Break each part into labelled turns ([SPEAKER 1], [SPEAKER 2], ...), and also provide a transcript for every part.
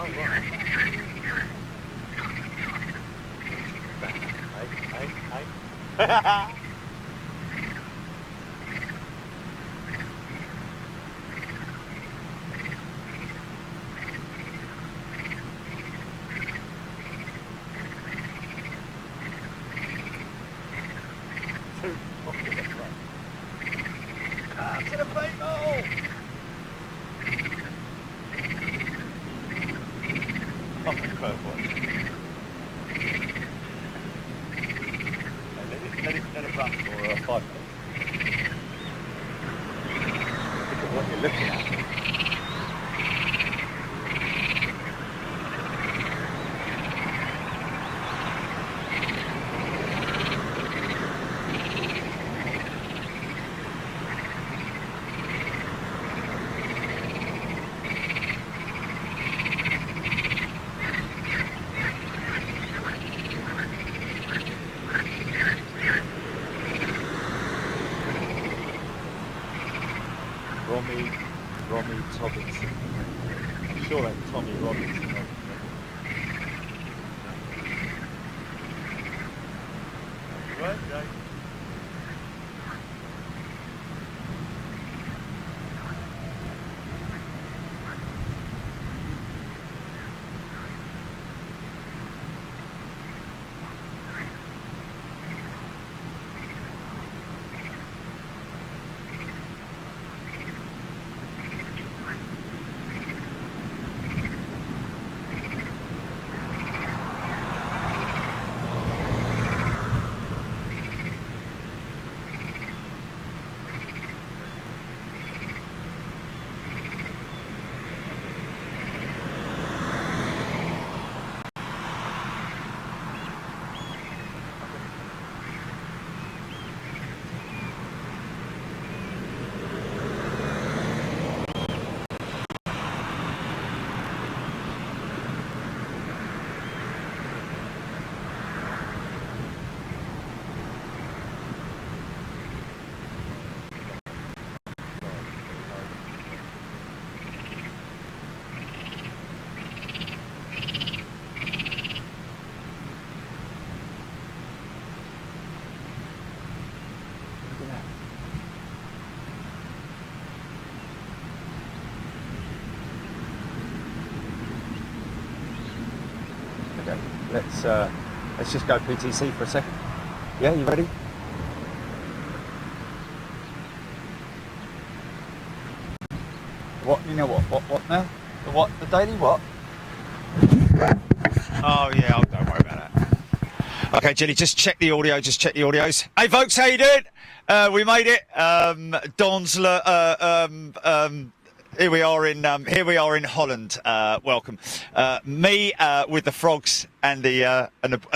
[SPEAKER 1] Hey. To the people! Oh, incredible. Let it run for 5 minutes. Look at what you're looking at. Romy Tobinson. I'm sure that's Tommy Robinson. Right, right. Let's just go PTC for a second. Yeah, you ready? What? You know what? What now? The what? The daily what? Oh yeah, don't worry about that. Okay, Jenny, just check the audio. Just check the audios. Hey, folks, how you doing? We made it. Don's. Here we are in Holland. Welcome. Me with the frogs and the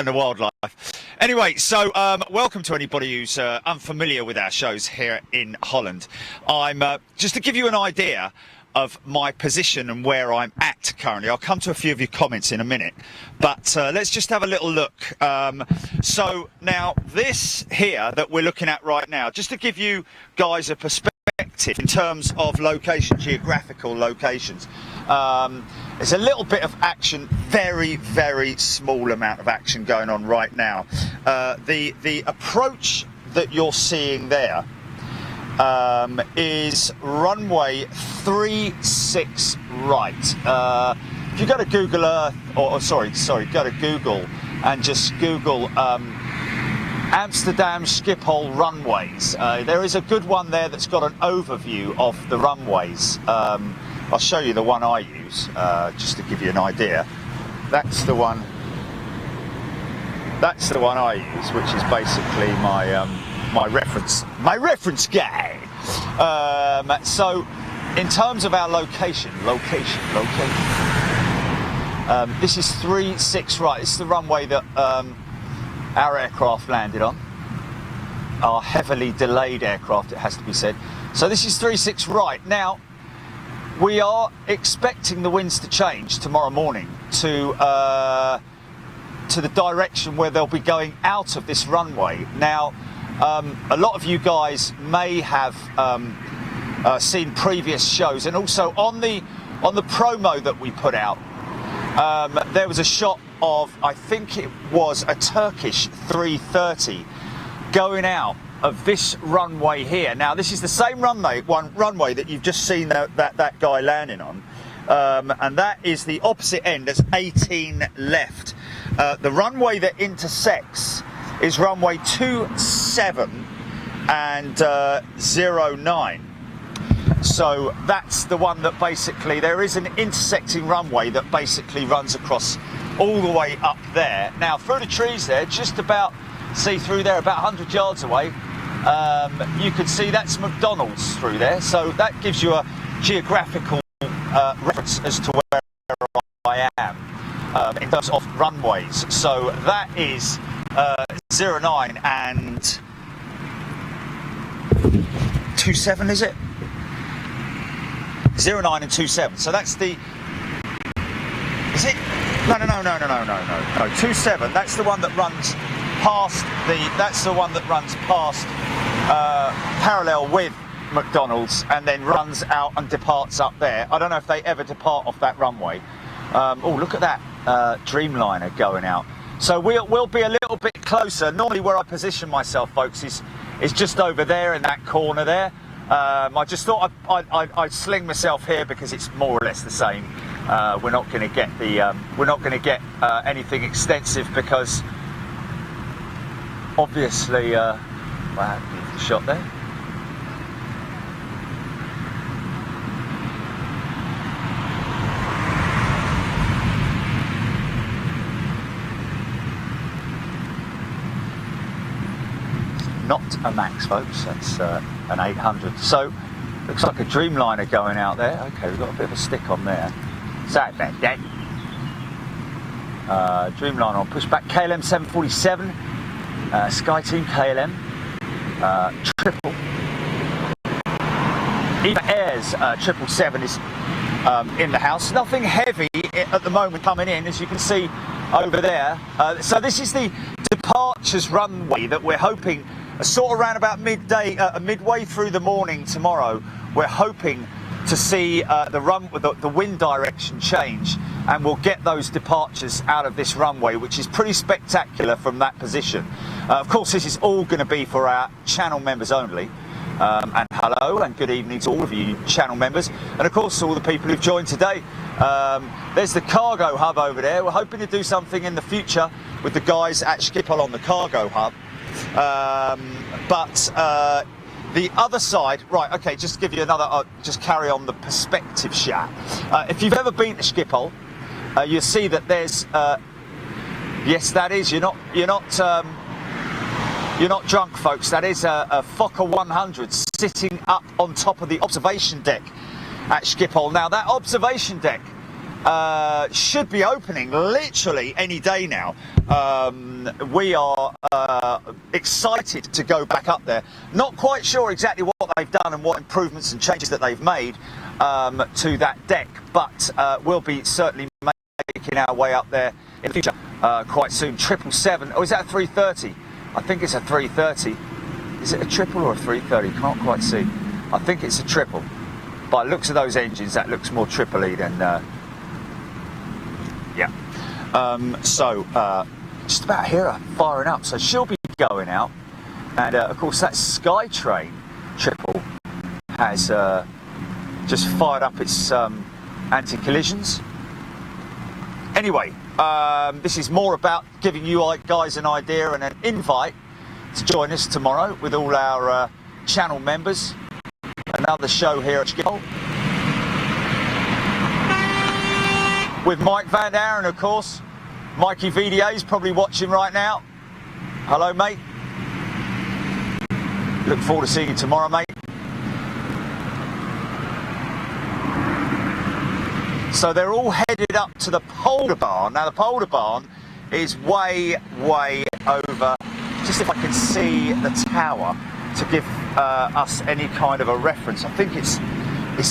[SPEAKER 1] wildlife. Anyway, so welcome to anybody who's unfamiliar with our shows here in Holland. I'm just to give you an idea of my position and where I'm at currently. I'll come to a few of your comments in a minute, but let's just have a little look. So now this here that we're looking at right now, just to give you guys a perspective in terms of location, geographical locations. There's a little bit of action, very, very small amount of action going on right now. The approach that you're seeing there is runway 36 right. If you go to Google Earth, go to Google and just Google Amsterdam Schiphol runways. There is a good one there that's got an overview of the runways. I'll show you the one I use, just to give you an idea. That's the one I use, which is basically my reference guy. So in terms of our location, this is 36 right. This is the runway that our aircraft landed on. Our heavily delayed aircraft, it has to be said. So this is 36 right. Now, we are expecting the winds to change tomorrow morning to the direction where they'll be going out of this runway. Now, a lot of you guys may have seen previous shows, and also on the promo that we put out, there was a shot of, I think it was a Turkish 330 going out of this runway here. Now, this is the same runway that you've just seen that guy landing on, and that is the opposite end. There's 18 left. The runway that intersects is runway 27 and 09. So that's the one that basically, there is an intersecting runway that basically runs across all the way up there. Now, through the trees there, just about, see through there, about 100 yards away, you can see that's McDonald's through there. So that gives you a geographical reference as to where I am in terms of runways. So that is 09 and 27, is it? 09 and 27. So that's the. Is it? No. 27. That's the one that runs past the. That's the one that runs past parallel with McDonald's and then runs out and departs up there. I don't know if they ever depart off that runway. Oh, look at that Dreamliner going out. So we'll be a little bit closer. Normally, where I position myself, folks, is just over there in that corner there. I just thought I'd sling myself here because it's more or less the same. We're not going to get anything extensive because obviously, wow, beautiful shot there. Not a Max, folks, that's an 800. So, looks like a Dreamliner going out there. Okay, we've got a bit of a stick on there. Sorry about that. Dreamliner on pushback. KLM 747, SkyTeam KLM, triple. Eva Airs 777 is in the house. Nothing heavy at the moment coming in, as you can see over there. So this is the departures runway that we're hoping, sort of around about midway through the morning tomorrow, we're hoping to see the wind direction change, and we'll get those departures out of this runway, which is pretty spectacular from that position. Of course, this is all going to be for our channel members only. And hello and good evening to all of you channel members, and of course all the people who've joined today. There's the cargo hub over there. We're hoping to do something in the future with the guys at Schiphol on the cargo hub. But the other side, right, okay, just to give you another, just carry on the perspective shot. If you've ever been to Schiphol, you'll see that there's, yes, that is, you're not drunk, folks. That is a Fokker 100 sitting up on top of the observation deck at Schiphol. Now, that observation deck should be opening literally any day now. We are excited to go back up there. Not quite sure exactly what they've done and what improvements and changes that they've made to that deck, but we'll be certainly making our way up there in the future quite soon. 777, oh, is that a 330? I think it's a 330. Is it a triple or a 330? Can't quite see. I think it's a triple. By the looks of those engines, that looks more triple-y than... yeah. So, just about here, firing up. So she'll be going out. And, of course, that Skytrain triple has just fired up its anti-collisions. Anyway, this is more about giving you guys an idea and an invite to join us tomorrow with all our channel members. Another show here at Schiphol with Mike Van Aaron, of course. Mikey VDA is probably watching right now. Hello, mate. Look forward to seeing you tomorrow, mate. So they're all headed up to the Polder Barn. Now, the Polder Barn is way, way over. Just if I can see the tower to give us any kind of a reference. I think it's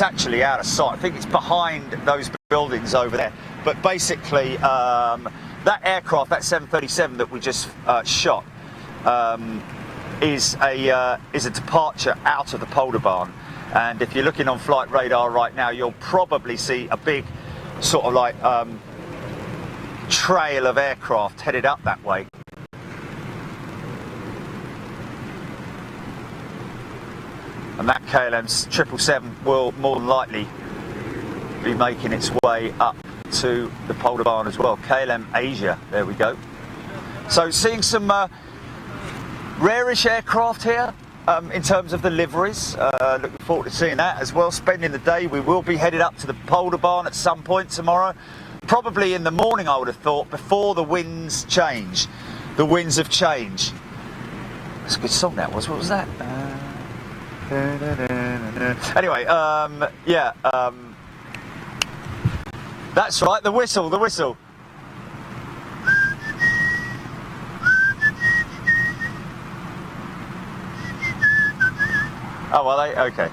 [SPEAKER 1] actually out of sight. I think it's behind those buildings over there. But basically, that aircraft, that 737 that we just shot, is a departure out of the Polder Barn. And if you're looking on flight radar right now, you'll probably see a big sort of like trail of aircraft headed up that way. And that KLM 777 will more than likely be making its way up to the Polder Barn as well. KLM Asia, there we go. So seeing some rarish aircraft here in terms of the liveries. Looking forward to seeing that as well. Spending the day, we will be headed up to the Polder Barn at some point tomorrow. Probably in the morning, I would have thought, before the winds change. The winds have changed. That's a good song that was. What was that? Anyway, yeah. That's right, the whistle, the whistle. Oh, are they? Okay.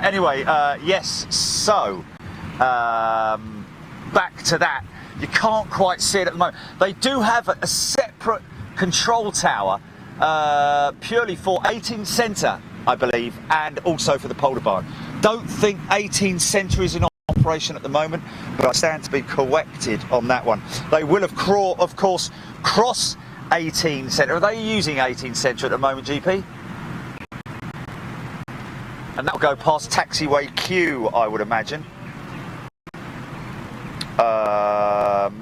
[SPEAKER 1] Anyway, yes, so, back to that. You can't quite see it at the moment. They do have a separate control tower, purely for 18 Centre, I believe, and also for the Polder Barn. Don't think 18 Centre is in operation at the moment, but I stand to be corrected on that one. They will of course cross 18 Centre. Are they using 18 Centre at the moment, GP? And that'll go past taxiway Q, I would imagine.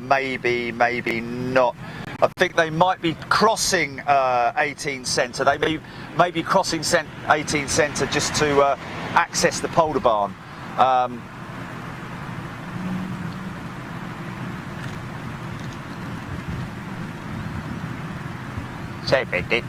[SPEAKER 1] Maybe not. I think they might be crossing 18 Centre. They may be crossing 18 Centre just to access the Polder Barn. It.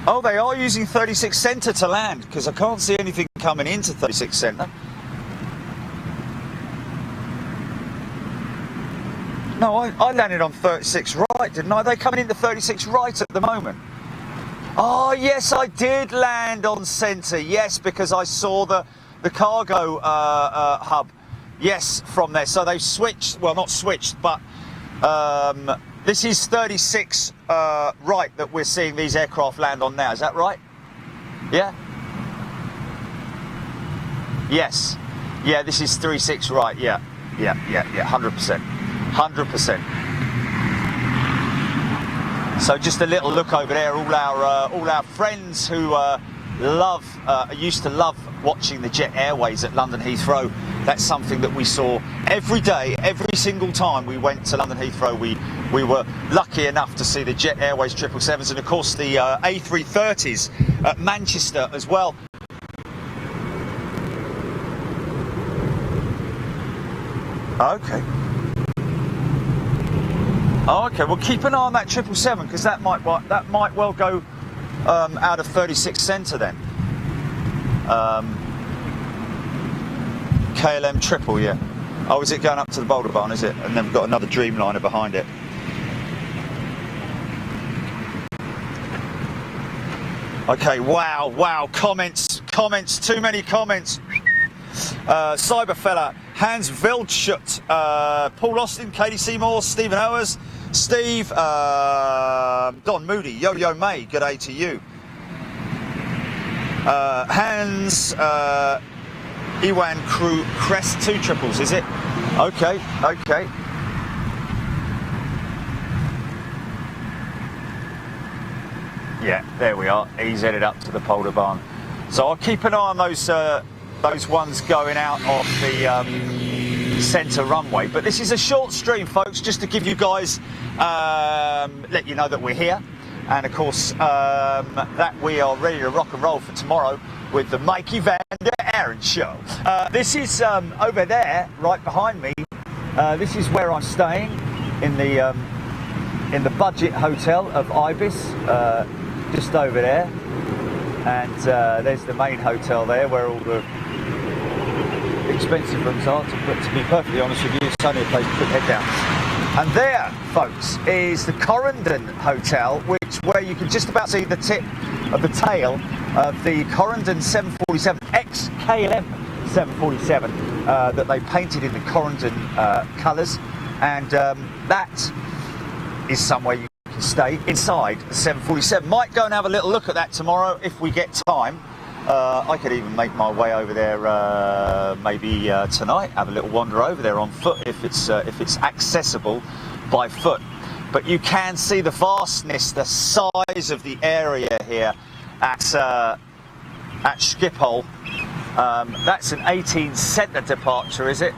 [SPEAKER 1] Oh, they are using 36 Centre to land, because I can't see anything coming into 36 Centre. No, I landed on 36 right, didn't I? They're coming into 36 right at the moment. Oh, yes, I did land on Centre. Yes, because I saw the cargo hub. Yes, from there. So they've switched. Well, not switched, but this is 36 right that we're seeing these aircraft land on now. Is that right? Yeah? Yes. Yeah, this is 36 right. Yeah. 100%. 100%. So just a little look over there. All our friends who used to love watching the Jet Airways at London Heathrow. That's something that we saw every day, every single time we went to London Heathrow. We were lucky enough to see the Jet Airways 777s and of course the A330s at Manchester as well. Okay. Oh, okay. Well, keep an eye on that 777 because that might well go out of 36 Centre then. KLM triple, yeah. Oh, is it going up to the Polder Barn, is it? And then we've got another Dreamliner behind it. Okay, wow, comments, too many comments. Cyberfella, Hans Wildschut, Paul Austin, Katie Seymour, Stephen Owers, Steve, Don Moody, Yo-Yo May, good day to you. Hans, Ewan Crew, Crest 2 triples, is it? Okay. Yeah, there we are. He's headed up to the Polder Barn. So I'll keep an eye on those ones going out of the centre runway. But this is a short stream, folks, just to give you guys, let you know that we're here. And of course, that we are ready to rock and roll for tomorrow with the Mikey Van der Aaron show. This is over there, right behind me. This is where I'm staying in the budget hotel of Ibis, just over there. And there's the main hotel there, where all the expensive rooms are. To be perfectly honest with you, it's only a place to put your head down. And there, folks, is the Corendon Hotel, where you can just about see the tip of the tail of the Corendon 747, ex-KLM 747, that they painted in the Corendon colours. And that is somewhere you can stay inside the 747. Might go and have a little look at that tomorrow if we get time. I could even make my way over there maybe tonight, have a little wander over there on foot if it's accessible by foot. But you can see the vastness, the size of the area here at Schiphol. That's an 18 centre departure, is it?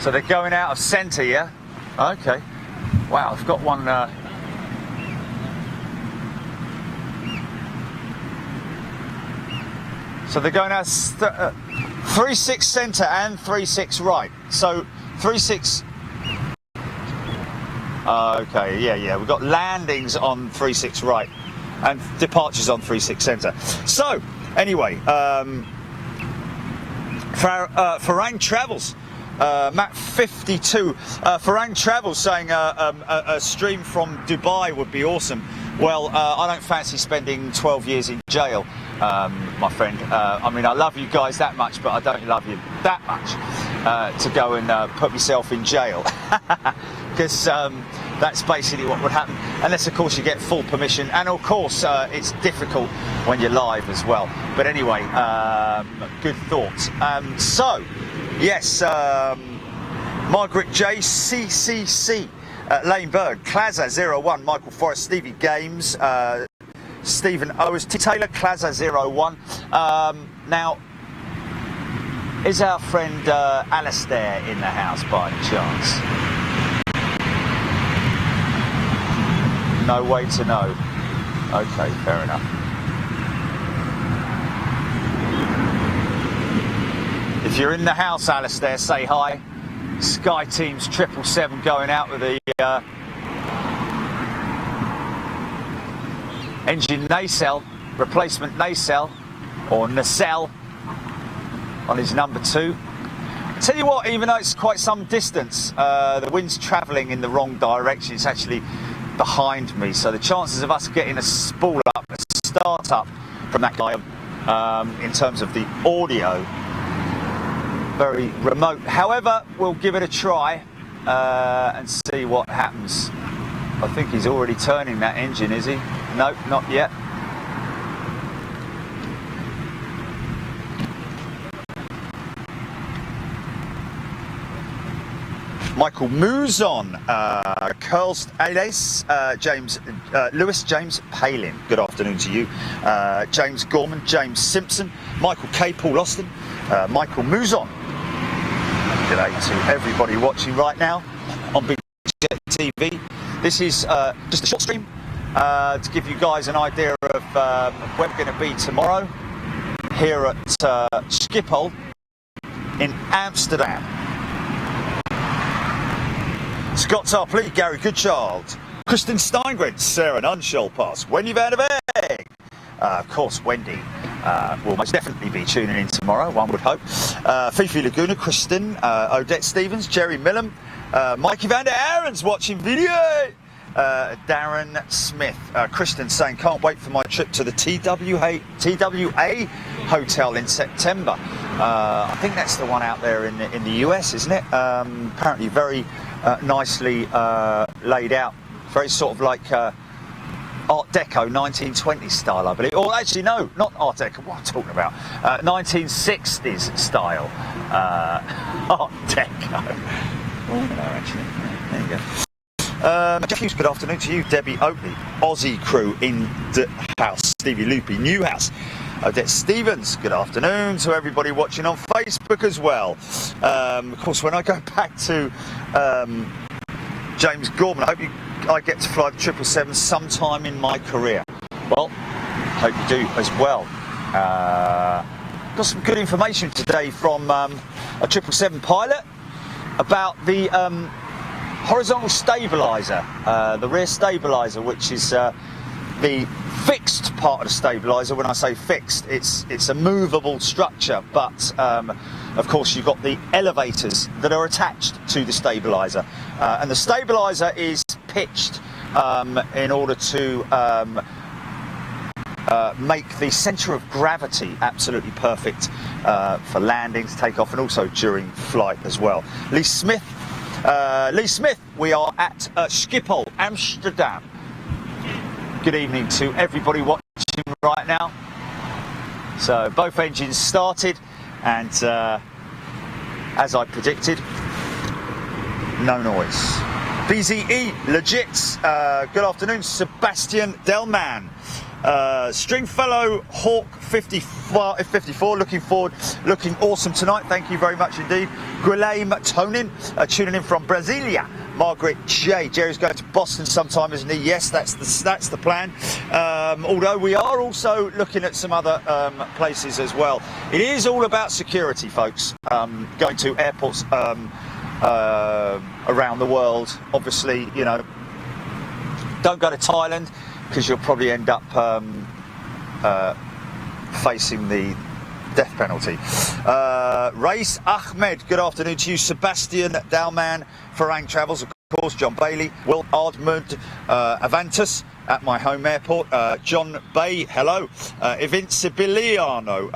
[SPEAKER 1] So they're going out of centre, yeah? Okay. Wow, I've got one. So they're going out 36 centre and 36 right. So 36. Okay, yeah. We've got landings on 36 right and departures on 36 centre. So anyway, Farang Travels. Map 52. Farang Travels saying a stream from Dubai would be awesome. Well, I don't fancy spending 12 years in jail, my friend. I mean, I love you guys that much, but I don't love you that much to go and put myself in jail. Because that's basically what would happen. Unless, of course, you get full permission. And, of course, it's difficult when you're live as well. But anyway, good thoughts. So, yes, Margaret J, CCC. Lane Bird, Claza 01, Michael Forrest, Stevie Games, Stephen Owens, T Taylor, Claza 01. Now, is our friend Alistair in the house by any chance? No way to know. Okay, fair enough. If you're in the house, Alistair, say hi. Sky Teams 777 going out with the engine nacelle, replacement nacelle or nacelle on his number 2. Tell you what, even though it's quite some distance, the wind's travelling in the wrong direction. It's actually behind me, so the chances of us getting a spool up, a start up from that guy in terms of the audio, very remote. However, we'll give it a try and see what happens. I think he's already turning that engine, is he? Nope, not yet. Michael Mouzon, Curls Ales, James, Lewis James Palin, good afternoon to you. James Gorman, James Simpson, Michael K, Paul Austin, Michael Mouzon. G'day to everybody watching right now on Big Jet TV. This is just a short stream to give you guys an idea of where we're going to be tomorrow here at Schiphol in Amsterdam. Scott Tarpley, Gary Goodchild, Kristen Steingren, Sarah Nunshall Pass, Wendy Van der Beek. Of course, Wendy will most definitely be tuning in tomorrow, one would hope. Fifi Laguna, Kristen, Odette Stevens, Jerry Millam, Mikey Van der Aarons watching video. Darren Smith, Kristen saying, can't wait for my trip to the TWA hotel in September. I think that's the one out there in the US, isn't it? Apparently very nicely laid out, very sort of like Art Deco 1920s style, I believe. Or actually, no, not Art Deco. What am I talking about? 1960s style Art Deco. Oh no, actually, there you go. Jeff Hughes, good afternoon to you. Debbie Oakley, Aussie crew in the house. Stevie Loopy, new house. Odette Stevens, good afternoon to everybody watching on Facebook as well. Of course, when I go back to James Gorman, I hope I get to fly the 777 sometime in my career. Well, hope you do as well. Got some good information today from a 777 pilot about the horizontal stabiliser, the rear stabiliser, which is the fixed part of the stabiliser. When I say fixed, it's a movable structure, but of course you've got the elevators that are attached to the stabiliser, and the stabiliser is pitched in order to make the centre of gravity absolutely perfect for landings, takeoff, and also during flight as well. Lee Smith, we are at Schiphol, Amsterdam. Good evening to everybody watching right now. So both engines started, and as I predicted, no noise. BZE, legit. Good afternoon, Sebastian Delman. Stringfellow Hawk 54, looking forward, looking awesome tonight. Thank you very much indeed. Guilherme Tonin, tuning in from Brasilia. Margaret J. Jerry's going to Boston sometime, isn't he? Yes, that's the plan. Although we are also looking at some other places as well. It is all about security, folks. Going to airports around the world. Obviously, you know, don't go to Thailand, because you'll probably end up facing the death penalty. Reis Ahmed, good afternoon to you. Sebastian Dalman, Farang Travels, of course. John Bailey, Will Ardmund, Avantus at my home airport. John Bay, hello. Invincibiliano,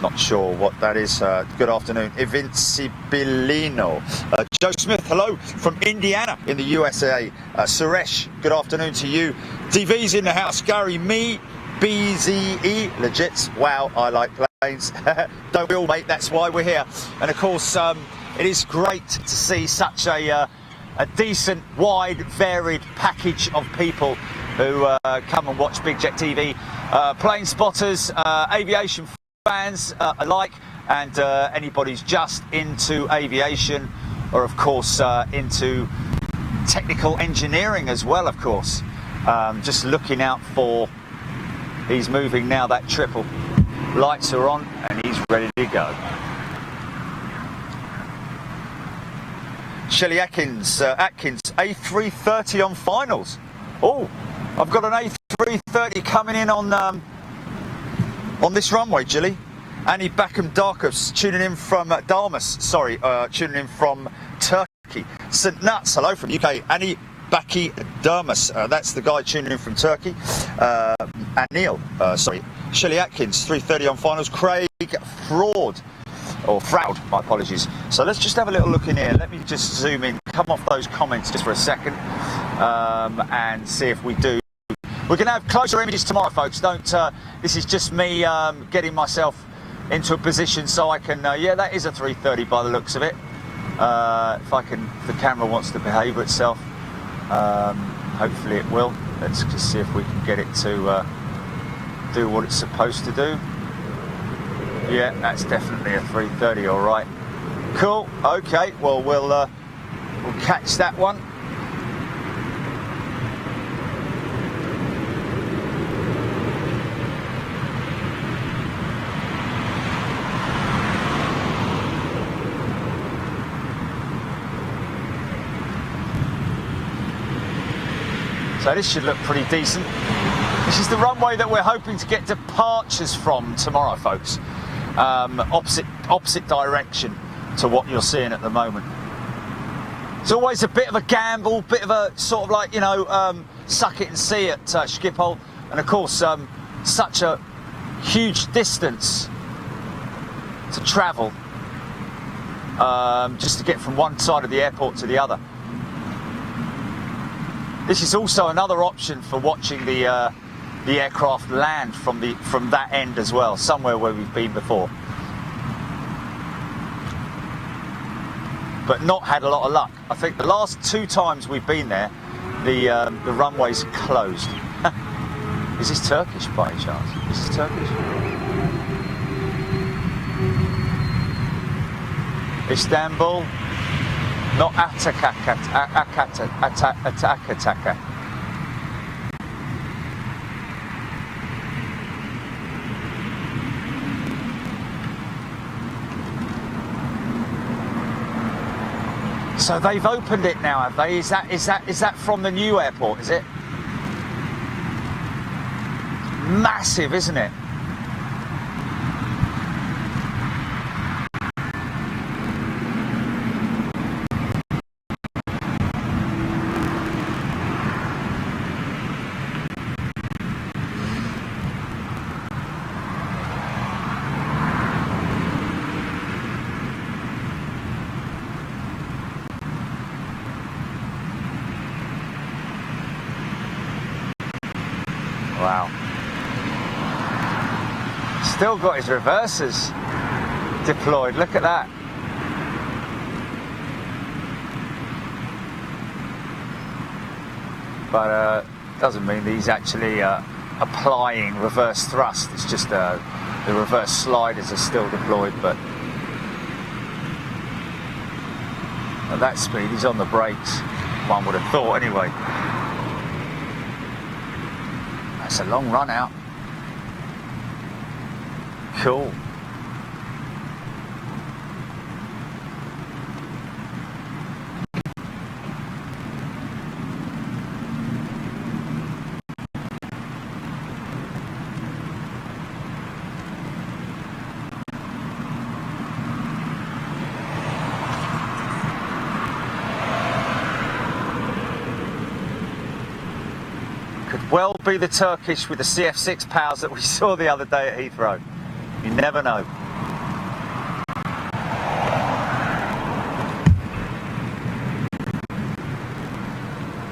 [SPEAKER 1] not sure what that is. Good afternoon, Invincibilino. Joe Smith, hello from Indiana in the USA. Suresh, good afternoon to you. DV's in the house. Gary, me, BZE, legit. Wow, I like planes. Don't we all, mate? That's why we're here. And of course, it is great to see such a decent, wide, varied package of people who come and watch Big Jet TV. Plane spotters, aviation fans alike, and anybody who's just into aviation, or of course into technical engineering as well, of course. Just looking out for, he's moving now, that triple. Lights are on and he's ready to go. Shelley Atkins, A330 on finals. Oh, I've got an A330 coming in on this runway, Gilly. Annie Backham Darkus tuning in from tuning in from Turkey. St Nuts, hello from UK. Annie Baki Dermus, that's the guy tuning in from Turkey. Anil, Shelley Atkins, 330 on finals. Craig Fraud, my apologies. So let's just have a little look in here. Let me just zoom in, come off those comments just for a second, and see if we do. We're going to have closer images tomorrow, folks. This is just me getting myself into a position so I can, yeah, that is a 330 by the looks of it. If the camera wants to behave itself, hopefully it will. Let's just see if we can get it to do what it's supposed to do. Yeah, that's definitely a 330, all right. Cool, okay, well, we'll catch that one. So this should look pretty decent. This is the runway that we're hoping to get departures from tomorrow, folks. Opposite direction to what you're seeing at the moment. It's always a bit of a gamble, bit of a sort of like, you know, suck it and see it, Schiphol. And of course, such a huge distance to travel just to get from one side of the airport to the other. This is also another option for watching the aircraft land from that end as well, somewhere where we've been before. But not had a lot of luck. I think the last 2 times we've been there, the runway's closed. Is this Turkish by any chance? Is this Turkish? Istanbul. Not Atakaka. So they've opened it now, have they? Is that from the new airport, is it? Massive, isn't it? Wow. Still got his reversers deployed. Look at that. But doesn't mean that he's actually applying reverse thrust. It's just the reverse sliders are still deployed, but at that speed he's on the brakes, one would have thought anyway. That's a long run out. Cool. Could well be the Turkish with the CF6 powers that we saw the other day at Heathrow. You never know.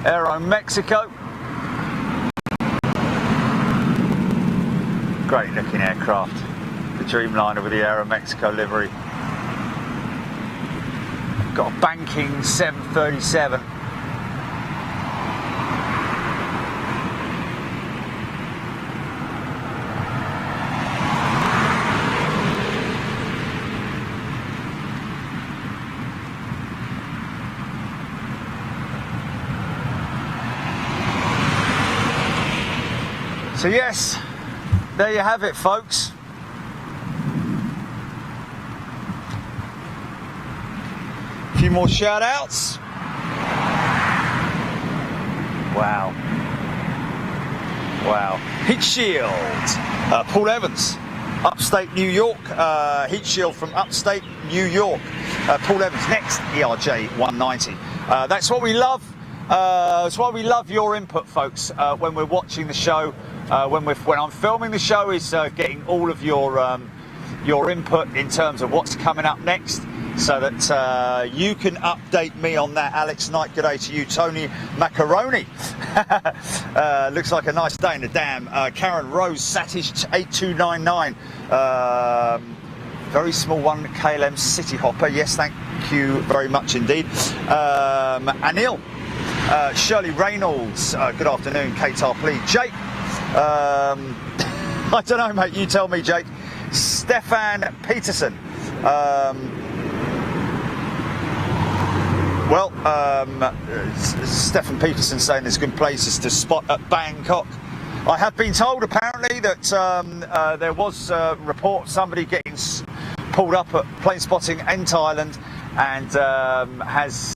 [SPEAKER 1] Aero Mexico. Great looking aircraft. The Dreamliner with the Aero Mexico livery. Got a banking 737. So yes, there you have it, folks. A few more shout outs. Wow. Wow. Heat shield. Paul Evans, upstate New York. Heat shield from upstate New York. Paul Evans, next ERJ 190. That's what we love. That's why we love your input, folks, when we're watching the show. When I'm filming the show, is getting all of your input in terms of what's coming up next, so that you can update me on that. Alex Knight, good day to you. Tony Macaroni, looks like a nice day in the dam. Karen Rose, Satish 8299, very small one. KLM City Hopper, yes, thank you very much indeed. Anil, Shirley Reynolds, good afternoon. Kate Tarpley, Jake. I don't know, mate. You tell me, Jake. Stefan Peterson. Stefan Peterson saying there's good places to spot at Bangkok. I have been told apparently that there was a report somebody getting pulled up at plane spotting in Thailand and has.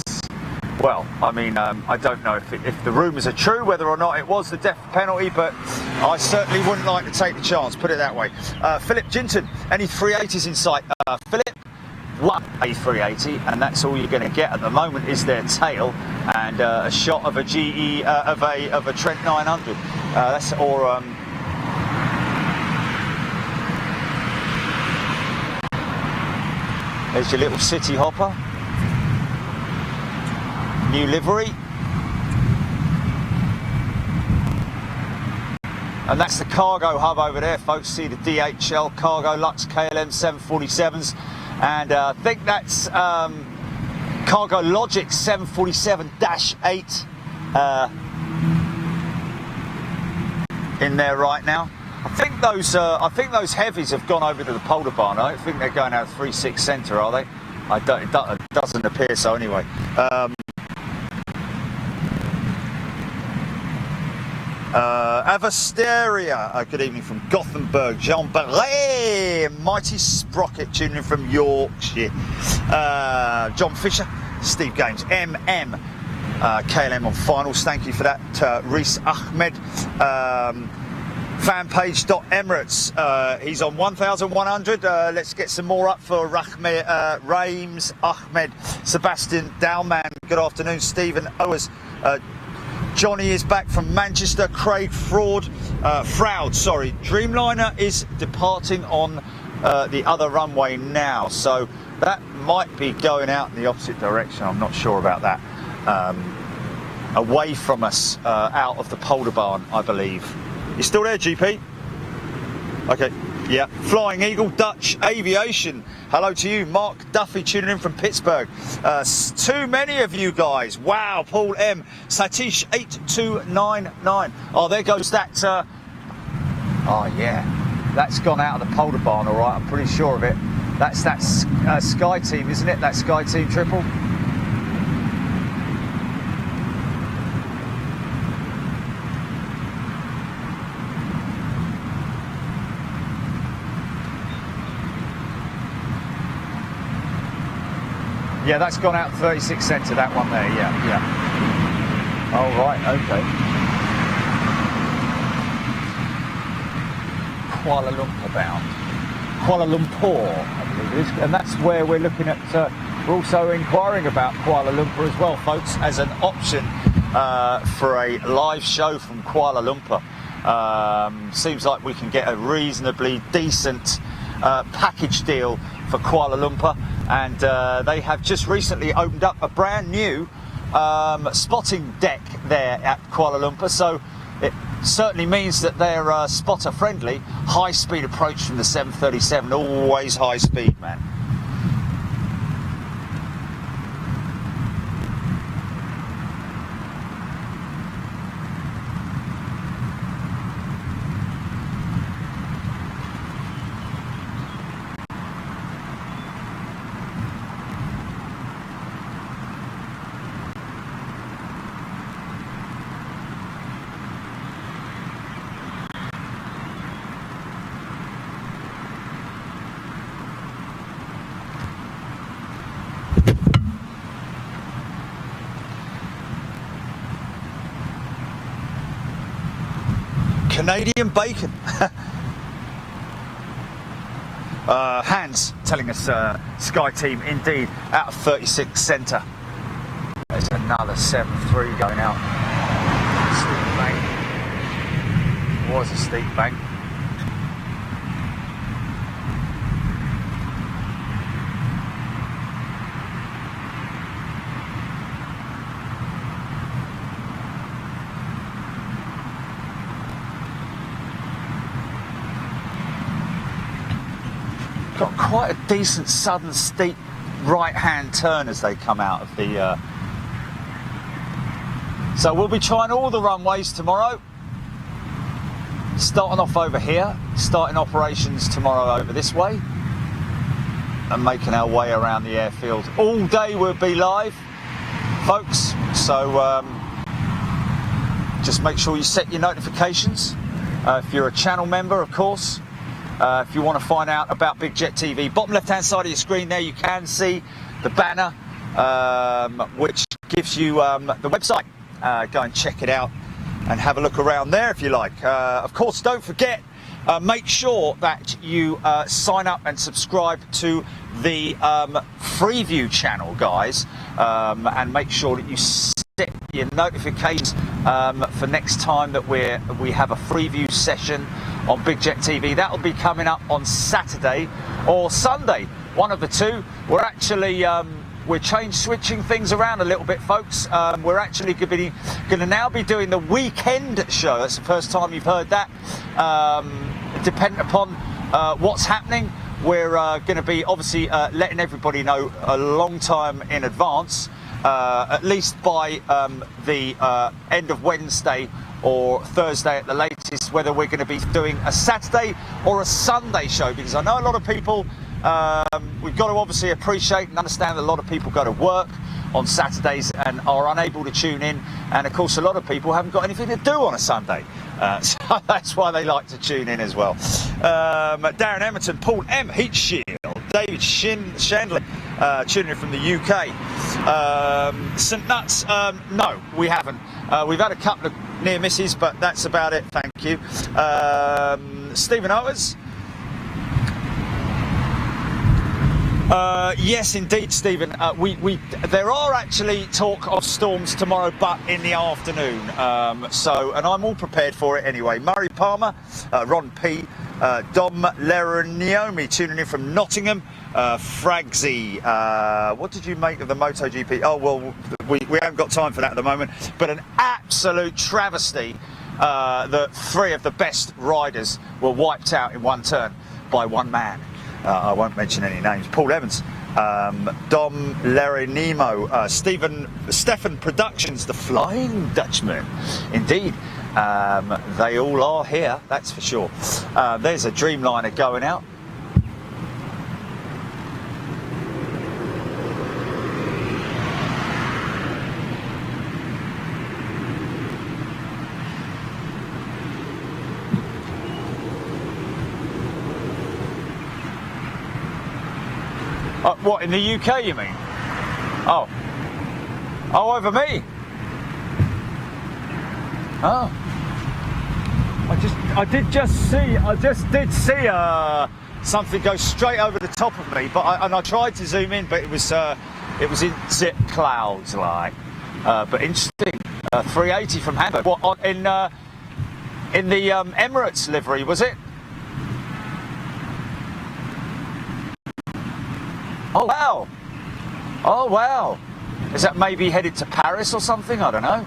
[SPEAKER 1] Well, I mean, I don't know if the rumours are true, whether or not it was the death penalty, but I certainly wouldn't like to take the chance, put it that way. Philip Jinton, any 380s in sight? Philip, one A380, and that's all you're going to get at the moment is their tail and a shot of a GE, of a Trent 900. There's your little city hopper. New livery, and that's the cargo hub over there, folks. See the DHL Cargo Lux KLM 747s, and I think that's Cargo Logic 747-8 in there right now. I think those heavies have gone over to the Polar Barn. I don't think they're going out 36 Centre, are they? It doesn't appear so anyway. Avasteria, good evening from Gothenburg. Jean Barret, Mighty Sprocket tuning in from Yorkshire. John Fisher, Steve Games, MM, KLM on finals, thank you for that. Reese Ahmed, fanpage.emirates, he's on 1100. Let's get some more up for Rames Ahmed, Sebastian Dowman, good afternoon. Stephen Owers, Johnny is back from Manchester. Craig Froud, Dreamliner is departing on the other runway now, so that might be going out in the opposite direction. I'm not sure about that. Away from us, out of the Polar Barn, I believe. You still there, GP? Okay, yeah. Flying Eagle, Dutch Aviation. Hello to you, Mark Duffy, tuning in from Pittsburgh. Too many of you guys. Wow, Paul M. Satish 8299. Oh, there goes that. Oh, yeah. That's gone out of the Polder Barn, all right. I'm pretty sure of it. That's that Sky Team, isn't it? That Sky Team triple. Yeah, that's gone out 36 cents to that one there, yeah. Oh, right, okay. Kuala Lumpur bound. Kuala Lumpur, I believe it is. And that's where we're looking at, we're also inquiring about Kuala Lumpur as well, folks, as an option for a live show from Kuala Lumpur. Seems like we can get a reasonably decent package deal for Kuala Lumpur, and they have just recently opened up a brand new spotting deck there at Kuala Lumpur, so it certainly means that they're spotter friendly. High speed approach from the 737, always high speed, man. Canadian bacon. Hans telling us Sky Team indeed out of 36 centre. There's another 7-3 going out. Steep bank. Was a steep bank. Got quite a decent sudden steep right-hand turn as they come out of the... So we'll be trying all the runways tomorrow. Starting off over here, starting operations tomorrow over this way, and making our way around the airfield. All day we'll be live, folks, so just make sure you set your notifications. If you're a channel member, of course. If you want to find out about Big Jet TV, bottom left-hand side of your screen there, you can see the banner, which gives you the website. Go and check it out and have a look around there if you like. Of course, don't forget, make sure that you sign up and subscribe to the Freeview channel, guys, and make sure that you set your notifications for next time that we have a Freeview session on Big Jet TV. That'll be coming up on Saturday or Sunday, one of the two. We're actually we're switching things around a little bit, folks. We're actually going to now be doing the weekend show. That's the first time you've heard that. Depending upon what's happening, we're going to be obviously letting everybody know a long time in advance, at least by the end of Wednesday or Thursday at the latest, whether we're going to be doing a Saturday or a Sunday show, because I know a lot of people, we've got to obviously appreciate and understand that a lot of people go to work on Saturdays and are unable to tune in, and of course a lot of people haven't got anything to do on a Sunday, so that's why they like to tune in as well. Darren Emerton, Paul M, Heat Shield, David Shandley, tuning in from the UK. St Nuts, no, we haven't. We've had a couple of near misses, but that's about it, thank you. Stephen Owers. Yes, indeed, Stephen. There are actually talk of storms tomorrow, but in the afternoon. And I'm all prepared for it anyway. Murray Palmer, Ron P, Dom Lerignomi tuning in from Nottingham. Fragsy, what did you make of the MotoGP? Oh, well, we haven't got time for that at the moment, but an absolute travesty that 3 of the best riders were wiped out in one turn by one man. I won't mention any names. Paul Evans, Dom Lerenimo, Stefan Productions, the Flying Dutchman. Indeed, they all are here, that's for sure. There's a Dreamliner going out. What, in the UK you mean? Oh, over me. Oh, I just did see something go straight over the top of me, but I tried to zoom in, but it was in zip clouds, like. But interesting. 380 from Hamburg. What, in the Emirates livery, was it? Oh wow! Oh wow! Is that maybe headed to Paris or something? I don't know.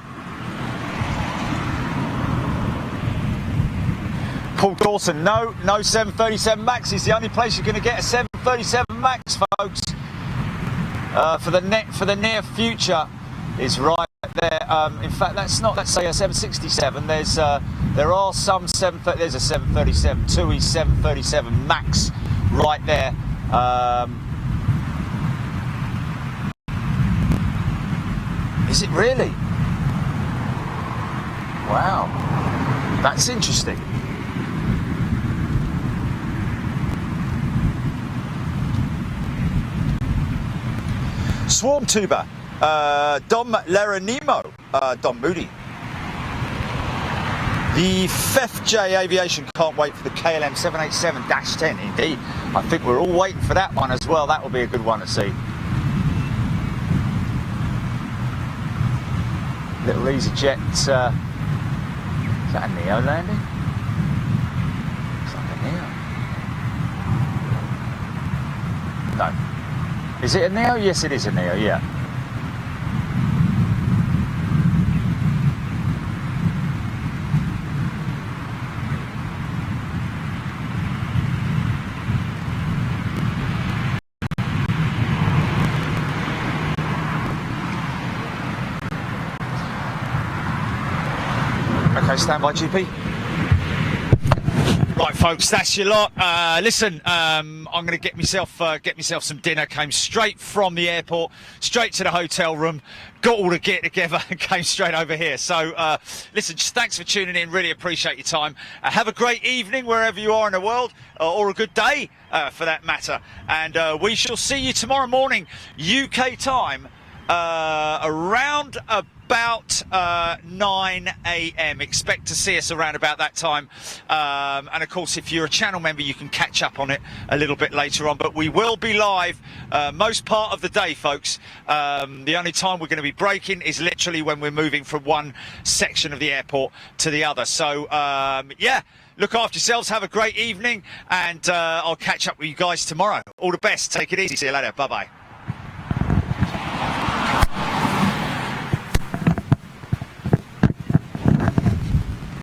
[SPEAKER 1] Paul Dawson, no 737 Max. Is the only place you're going to get a 737 Max, folks. For the near future, is right there. In fact, that's not. Let's say a 767. There are some there's a 737 TUI 737 Max right there. Is it really? Wow, that's interesting. Swarm Tuber, Dom Lerenimo, Don Moody. The FFJ Aviation can't wait for the KLM 787-10, indeed. I think we're all waiting for that one as well. That will be a good one to see. Little EasyJet, is that a Neo landing? It's like a Neo. No. Is it a Neo? Yes, it is a Neo, yeah. Okay, stand by, GP. Right, folks, that's your lot. Listen, I'm going to get myself some dinner. Came straight from the airport, straight to the hotel room. Got all the gear together and came straight over here. So, listen, just thanks for tuning in. Really appreciate your time. Have a great evening wherever you are in the world, or a good day for that matter. And we shall see you tomorrow morning, UK time, around about 9 a.m. Expect to see us around about that time. And of course, if you're a channel member, you can catch up on it a little bit later on. But we will be live most part of the day, folks. The only time we're going to be breaking is literally when we're moving from one section of the airport to the other. So, yeah, look after yourselves. Have a great evening. And I'll catch up with you guys tomorrow. All the best. Take it easy. See you later. Bye-bye.